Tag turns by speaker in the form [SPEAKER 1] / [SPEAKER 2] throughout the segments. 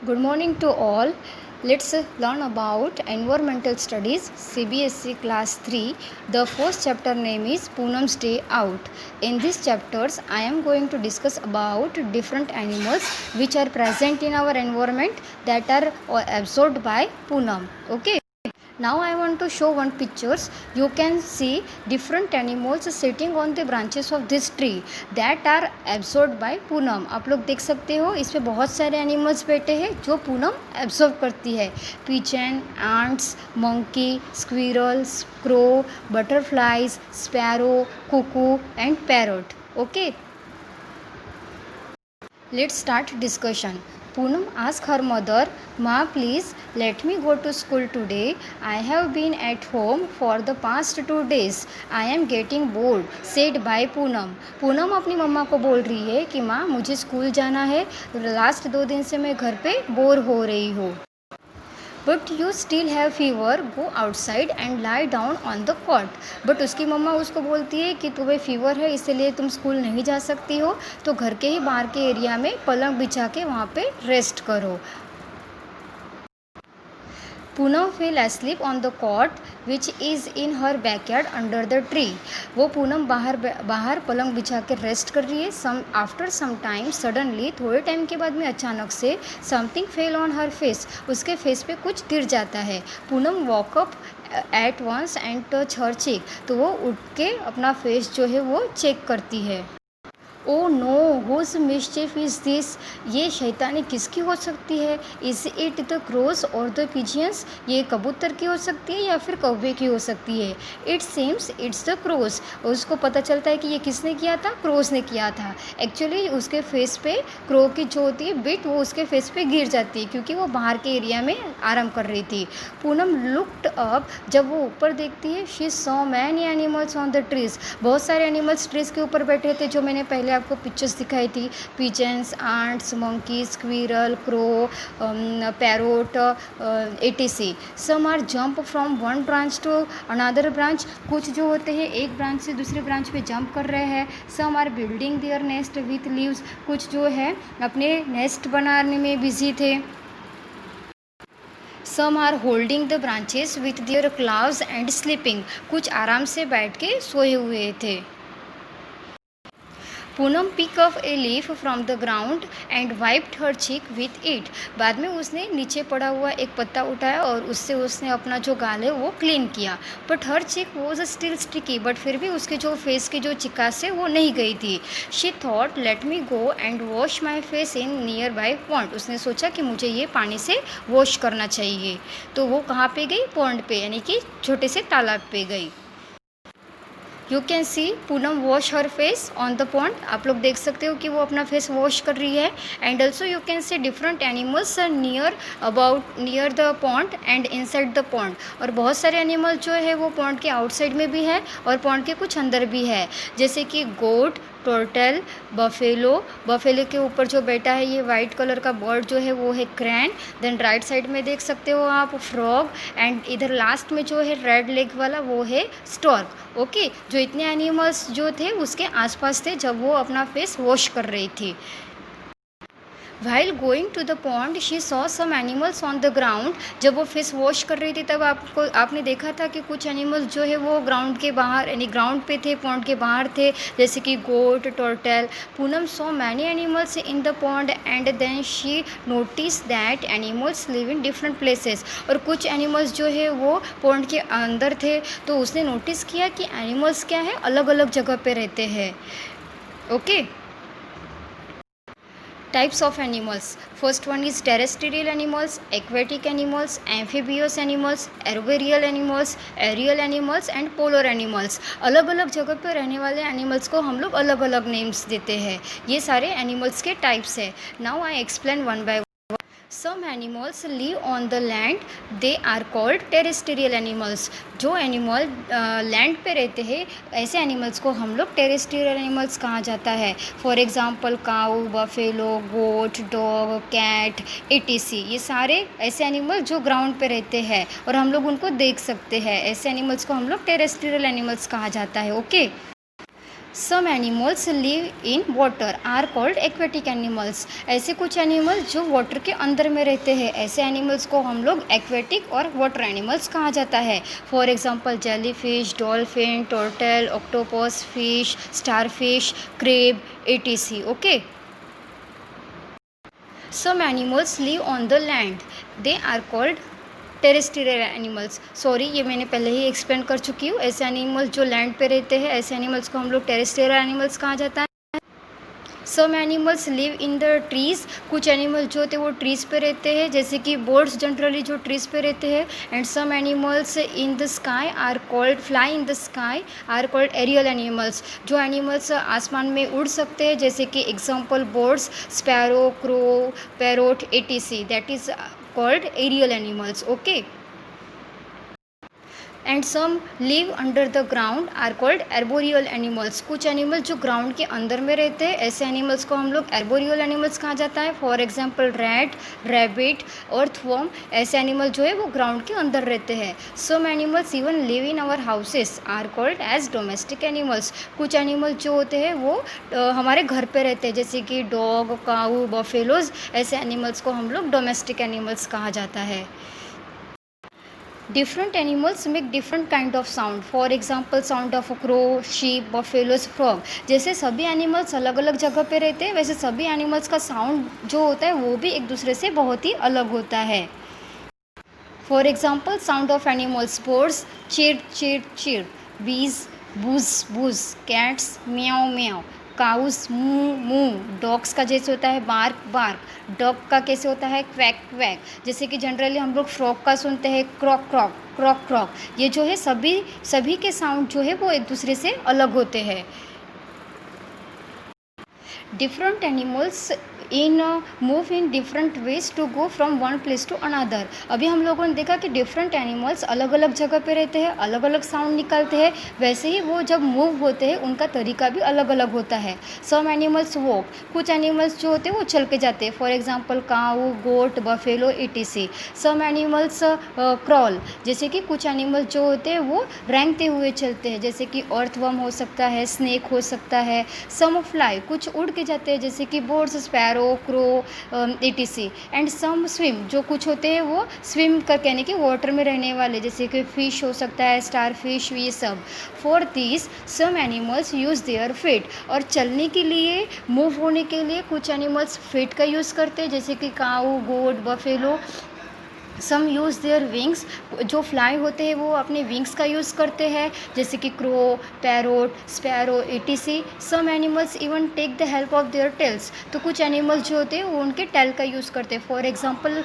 [SPEAKER 1] Good morning to all. Let's learn about environmental studies CBSE class 3. The first chapter name is Poonam's Day Out. In these chapters I am going to discuss about different animals which are present in our environment that are absorbed by Poonam. Okay. Now I want to show one pictures. You can see different animals sitting on the branches of this tree that are absorbed by Poonam. आप लोग देख सकते हो इस पे बहुत सारे animals बैठे हैं जो पूनम एब्जॉर्ब करती है. Pigeon, ants, monkey, squirrels, crow, butterflies, sparrow, cuckoo and parrot. Okay. Let's start discussion. Poonam asked her mother, "Ma, please let me go to school today. I have been at home for the past 2 days. I am getting bored," said by Poonam. Poonam अपनी मम्मा को बोल रही है कि माँ मुझे school जाना है, लास्ट 2 दिन से मैं घर पे बोर हो रही हूँ. But you still have fever, go outside and lie down on the cot. But उसकी मम्मा उसको बोलती है कि तुम्हें फीवर है इसलिए तुम स्कूल नहीं जा सकती हो, तो घर के ही बाहर के एरिया में पलंग बिछा के वहाँ पे रेस्ट करो. Poonam fail asleep on the cot which is in her backyard under the tree. वो पूनम बाहर पलंग बिछा के रेस्ट कर रही है. आफ्टर सम टाइम सडनली, थोड़े टाइम के बाद में अचानक से something fell on her face. उसके फेस पे कुछ गिर जाता है. Poonam woke up at once and touch her cheek. तो वो उठ के अपना फेस जो है वो चेक करती है. Oh no, whose mischief is this. ये शैतानी किसकी हो सकती है? इज़ इट द क्रोज और द पिजियंस. ये कबूतर की हो सकती है या फिर कौवे की हो सकती है. It seems it's the crows. उसको पता चलता है कि ये किसने किया था? क्रोज ने किया था. एक्चुअली उसके फेस पे क्रो की जो होती है बिट, वो उसके फेस पे गिर जाती है क्योंकि वो बाहर के एरिया में आराम कर रही थी. Poonam looked up. जब वो ऊपर देखती है, she saw many animals on the trees. बहुत सारे एनिमल्स ट्रीज के ऊपर बैठे थे जो मैंने पहले आपको पिक्चर्स दिखाई थी. Pigeons, ants, monkey, squirrel, crow, parrot, etc. Some are jump from one branch to another branch. कुछ जो होते हैं एक ब्रांच से दूसरे ब्रांच पे जंप कर रहे हैं. Some are building their nest with leaves. कुछ जो है अपने नेस्ट बनाने में बिजी थे. Some are holding the branches with their claws and sleeping. कुछ आराम से बैठ के सोए हुए थे. Poonam pick up a leaf from the ground and wiped her cheek with it. बाद में उसने नीचे पड़ा हुआ एक पत्ता उठाया और उससे उसने अपना जो गाल है वो क्लीन किया. But her cheek was still sticky. But फिर भी उसके जो फेस की जो चिकास है वो नहीं गई थी. She thought let me go and wash my face in near by pond. उसने सोचा कि मुझे ये पानी से वॉश करना चाहिए. तो वो कहाँ पे गई? पॉन्ड पे, यानी कि छोटे से तालाब पे गई. You can see Poonam wash her face on the pond. आप लोग देख सकते हो कि वो अपना फेस वॉश कर रही है. And also you can see different animals near the pond and inside the pond. और बहुत सारे एनिमल जो है वो पॉन्ड के आउटसाइड में भी है और पॉन्ड के कुछ अंदर भी है, जैसे कि गोट, टोर्टल, बफेलो के ऊपर जो बैठा है ये वाइट कलर का बर्ड जो है वो है क्रैन. देन राइट साइड में देख सकते हो आप फ्रॉग. एंड इधर लास्ट में जो है रेड लेग वाला वो है स्टॉर्क. ओके. जो इतने एनिमल्स जो थे उसके आसपास थे जब वो अपना फेस वॉश कर रही थी. While going to the pond, she saw some animals on the ground. जब वो फेस वॉश कर रही थी तब आपने देखा था कि कुछ एनिमल्स जो है वो ग्राउंड के बाहर, यानी ग्राउंड पे थे, पॉन्ड के बाहर थे, जैसे कि goat, turtle. Poonam saw many animals in the pond and then she notice that animals live in different places. और कुछ एनिमल्स जो है वो पॉन्ड के अंदर थे, तो उसने नोटिस किया कि एनिमल्स क्या है, अलग अलग जगह पे रहते हैं. Okay. Types of animals. First one is terrestrial animals, aquatic animals, amphibious animals, arboreal animals, aerial animals and polar animals. अलग अलग जगह पर रहने वाले एनिमल्स को हम लोग अलग अलग नेम्स देते हैं. ये सारे एनिमल्स के टाइप्स है. Now I explain one by. Some animals live on the land. They are called terrestrial animals. जो एनिमल लैंड पे रहते हैं ऐसे एनिमल्स को हम लोग टेरेस्ट्रियल एनिमल्स कहा जाता है. For example cow, buffalo, goat, dog, cat, etc. ये सारे ऐसे एनिमल जो ग्राउंड पे रहते हैं और हम लोग उनको देख सकते हैं. ऐसे एनिमल्स को हम लोग टेरेस्ट्रियल एनिमल्स कहा जाता है. Okay. Some animals live in water are called aquatic animals. ऐसे कुछ एनिमल्स जो वाटर के अंदर में रहते हैं, ऐसे एनिमल्स को हम लोग एक्वेटिक और वाटर एनिमल्स कहा जाता है। For example jellyfish, dolphin, turtle, octopus, fish, starfish, crab, ETC. Okay, some animals live on the land, they are called terrestrial animals. Sorry, ये मैंने पहले ही एक्सप्लेन कर चुकी हूँ। ऐसे एनिमल्स जो लैंड पे रहते हैं, ऐसे एनिमल्स को हम लोग टेरेस्ट्रियल एनिमल्स कहा जाता है। Some animals live in the trees, कुछ एनिमल जो होते हैं वो ट्रीज़ पे रहते हैं, जैसे कि बर्ड्स जनरली जो ट्रीज़ पे रहते हैं। And some animals in the sky are called, fly in the sky are called aerial animals. जो एनिमल्स आसमान में उड़ सकते हैं, जैसे कि example birds, sparrow, crow, parrot, ETC, that is called aerial animals. Okay, and some live under the ground are called arboreal animals. कुछ animals जो ग्राउंड के अंदर में रहते हैं, ऐसे एनिमल्स को हम लोग एर्बोरियल एनिमल्स कहा जाता है। For example rat, rabbit, earthworm, ऐसे एनिमल जो है वो ग्राउंड के अंदर रहते हैं। Some animals even live in our houses are called as domestic animals. कुछ एनिमल जो होते हैं वो हमारे घर पे रहते हैं, जैसे कि डॉग, काऊ, बफेलोज, ऐसे एनिमल्स को हम लोग डोमेस्टिक एनिमल्स कहा जाता है। Different animals make different kind of sound. For example, sound of a crow, sheep, buffaloes, frog. जैसे सभी एनिमल्स अलग अलग जगह पे रहते हैं, वैसे सभी एनिमल्स का साउंड जो होता है वो भी एक दूसरे से बहुत ही अलग होता है। For example, sound of animals, birds चिर चिर चिर, बीज बूज बूज, कैट्स म्याओ म्याओ, काउस मू मू, डॉग्स का जैसे होता है बार्क बार्क, डॉग का कैसे होता है क्वैक क्वैक। जैसे कि जनरली हम लोग फ्रॉग का सुनते हैं क्रॉक क्रॉक क्रॉक क्रॉक। ये जो है सभी के साउंड जो है वो एक दूसरे से अलग होते हैं। Different animals move in different ways to go from one place to another. अभी हम लोगों ने देखा कि डिफरेंट एनिमल्स अलग अलग जगह पे रहते हैं, अलग अलग साउंड निकालते हैं, वैसे ही वो जब मूव होते हैं उनका तरीका भी अलग अलग होता है। सम एनिमल्स वॉक, कुछ एनिमल्स जो होते हैं वो चल के जाते हैं। For example cow, goat, buffalo, ETC. Some animals crawl, जैसे कि कुछ एनिमल्स जो होते हैं वो रेंगते हुए चलते हैं, जैसे कि अर्थवर्म हो सकता है, स्नेक हो सकता है। सम फ्लाई, कुछ उड़ के जाते हैं, जैसे कि birds, sparrow, crow, ETC. And some swim, जो कुछ होते हैं वो स्विम कर कहने कि वाटर में रहने वाले, जैसे कि फिश हो सकता है, स्टार फिश, ये सब। For this some animals use their feet, और चलने के लिए, मूव होने के लिए कुछ एनिमल्स फीट का यूज़ करते हैं, जैसे कि cow, goat, buffalo. Some use their wings, जो फ्लाई होते हैं वो अपने विंग्स का यूज़ करते हैं, जैसे कि crow, parrot, sparrow, ETC. Some animals even take the help of their tails, तो कुछ एनिमल्स जो होते हैं वो उनके टेल का यूज़ करते हैं। फॉर एग्जांपल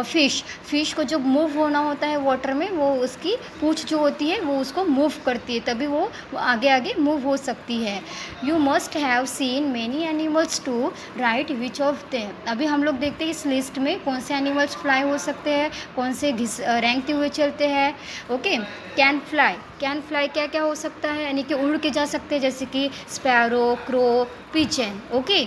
[SPEAKER 1] फिश को जब मूव होना होता है वाटर में, वो उसकी पूँछ जो होती है वो उसको मूव करती है, तभी वो आगे आगे मूव हो सकती है। You must have seen many animals to write which of them. अभी हम लोग देखते हैं इस लिस्ट में कौन से एनिमल्स फ्लाई हो सकते हैं, कौन से रेंगते हुए चलते हैं। ओके, कैन फ्लाई क्या क्या हो सकता है, यानी कि उड़ के जा सकते हैं, जैसे कि sparrow, crow, pigeon. Okay,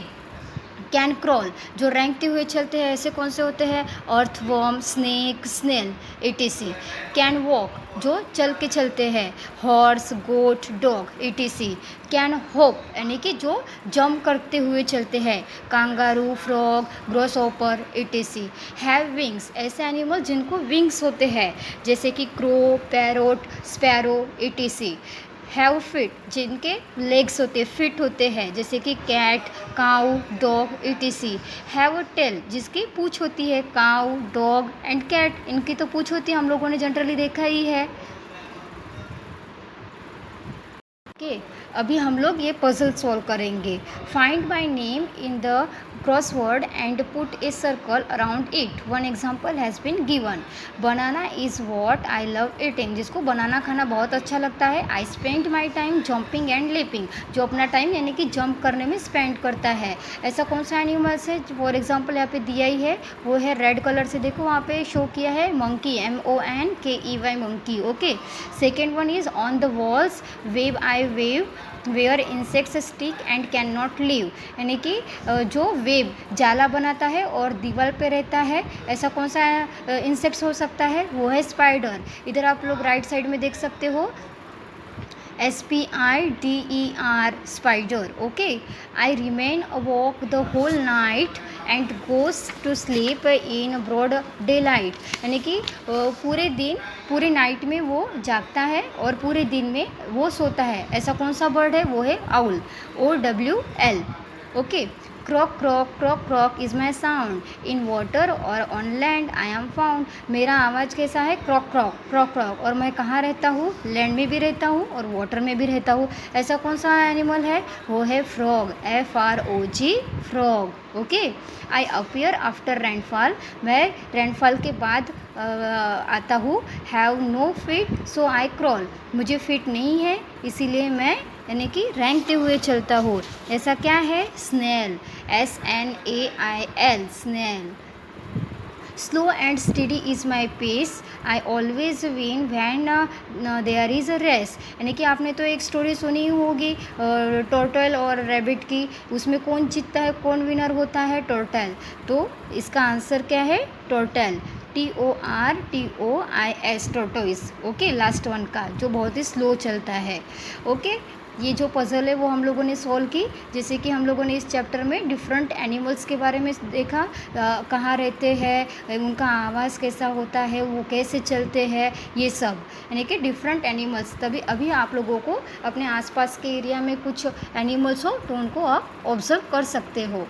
[SPEAKER 1] can crawl, जो रेंगते हुए चलते हैं, ऐसे कौन से होते हैं, earthworm, snake, snail, etc. Can walk, जो चल के चलते हैं, horse, goat, dog, etc. Can hop, यानी कि जो जंप करते हुए चलते हैं, kangaroo, frog, grasshopper, etc. Have wings, ऐसे एनिमल जिनको विंग्स होते हैं, जैसे कि crow, parrot, sparrow, etc. Have feet, जिनके लेग्स होते फिट होते हैं, जैसे कि cat, cow, dog, etc. Have tail, जिसकी पूँछ होती है, काऊ, डॉग एंड कैट, इनकी तो पूँछ होती है, हम लोगों ने जनरली देखा ही है। ओके, अभी हम लोग ये पजल सॉल्व करेंगे। Find my name in the crossword and put a circle around it. One example has been given. Banana is what I love eating, जिसको बनाना खाना बहुत अच्छा लगता है। I spend my time jumping and lapping, जो अपना time यानी कि जंप करने में स्पेंड करता है। ऐसा कौन सा एनिमल्स है, फॉर एग्जाम्पल यहाँ पे दिया ही है, वो है रेड कलर से, देखो वहाँ पे शो किया है monkey, MONKEY monkey. Okay, second one is on the walls weave I weave where insects stick and can not leave, यानी कि जो वेब जाला बनाता है और दीवार पे रहता है, ऐसा कौन सा इंसेक्ट्स हो सकता है, वो है स्पाइडर। इधर आप लोग राइट साइड में देख सकते हो SPIDER, spider. Okay, I remain awake the whole night and goes to sleep in broad daylight. यानी कि पूरे दिन पूरे नाइट में वो जागता है और पूरे दिन में वो सोता है. ऐसा कौन सा बर्ड है? वो है owl. OWL. Okay. Croak croak croak croak is my sound. In water और on land I am found. मेरा आवाज़ कैसा है? क्रॉक क्रॉक क्रॉक क्रॉक. और मैं कहाँ रहता हूँ? लैंड में भी रहता हूँ और वाटर में भी रहता हूँ. ऐसा कौन सा एनिमल है? वो है frog. FROG, frog. Okay. I appear after rainfall. मैं रेनफॉल के बाद आता हूँ. Have no feet so I crawl. मुझे फिट नहीं है इसीलिए मैं यानी कि रेंगते हुए चलता हूँ. ऐसा क्या है? Snail. SNAIL, snail. Slow and steady is my pace. I always win when there is a race. यानी कि आपने तो एक स्टोरी सुनी ही होगी टर्टल और रैबिट की. उसमें कौन जीतता है, कौन विनर होता है? टर्टल. तो इसका आंसर क्या है? Turtle. TORTOIS, tortoise. Okay, last one का जो बहुत ही स्लो चलता है. ओके. ये जो पज़ल है वो हम लोगों ने सॉल्व की. जैसे कि हम लोगों ने इस चैप्टर में डिफरेंट एनिमल्स के बारे में देखा. कहाँ रहते हैं, उनका आवाज़ कैसा होता है, वो कैसे चलते हैं, ये सब यानी कि डिफरेंट एनिमल्स. तभी अभी आप लोगों को अपने आसपास के एरिया में कुछ एनिमल्स हो तो उनको आप ऑब्जर्व कर सकते हो.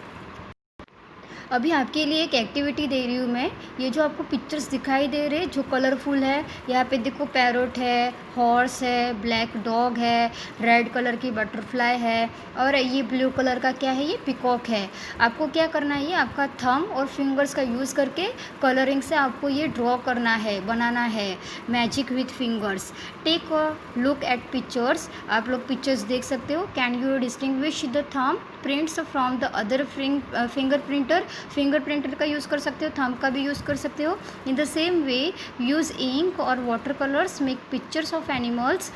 [SPEAKER 1] अभी आपके लिए एक एक्टिविटी दे रही हूँ मैं. ये जो आपको पिक्चर्स दिखाई दे रहे जो कलरफुल है, यहाँ पे देखो पैरोट है, हॉर्स है, ब्लैक डॉग है, रेड कलर की बटरफ्लाई है और ये ब्लू कलर का क्या है? ये पिकॉक है. आपको क्या करना है? ये आपका थंब और फिंगर्स का यूज़ करके कलरिंग से आपको ये ड्रॉ करना है, बनाना है. Magic with fingers. Take a look at pictures. आप लोग पिक्चर्स देख सकते हो. Can you distinguish the thumb prints from the other finger printer. Finger printer का यूज़ कर सकते हो, थंब का भी यूज़ कर सकते हो. In the same way use ink और water colours make pictures of animals.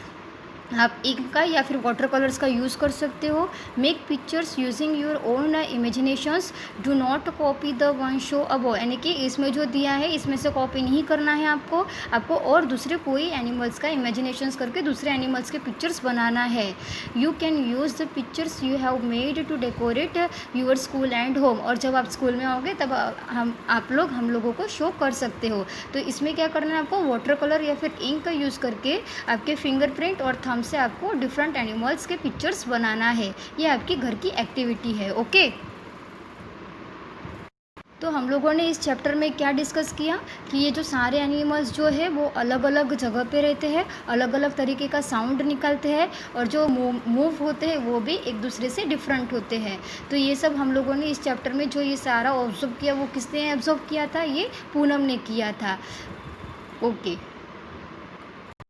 [SPEAKER 1] आप इंक का या फिर वाटर कलर्स का यूज़ कर सकते हो. Make pictures using your own imaginations. Do not copy the one show above. यानी कि इसमें जो दिया है इसमें से कॉपी नहीं करना है आपको और दूसरे कोई एनिमल्स का इमेजिनेशंस करके दूसरे एनिमल्स के पिक्चर्स बनाना है. You can use the pictures you have made to decorate your school and home. और जब आप स्कूल में आओगे तब हम लोगों को शो कर सकते हो. तो इसमें क्या करना है आपको? वाटर कलर या फिर इंक का यूज़ करके आपके फिंगरप्रिंट और थंब से आपको डिफरेंट एनिमल्स के पिक्चर्स बनाना है. ये आपकी घर की एक्टिविटी है. ओके. तो हम लोगों ने इस चैप्टर में क्या डिस्कस किया कि ये जो सारे एनिमल्स जो है वो अलग अलग जगह पे रहते हैं, अलग अलग तरीके का साउंड निकालते हैं और जो मूव होते हैं वो भी एक दूसरे से डिफरेंट होते हैं. तो ये सब हम लोगों ने इस चैप्टर में जो ये सारा ऑब्जर्व किया वो किसने ऑब्जर्व किया था? ये पूनम ने किया था. ओके.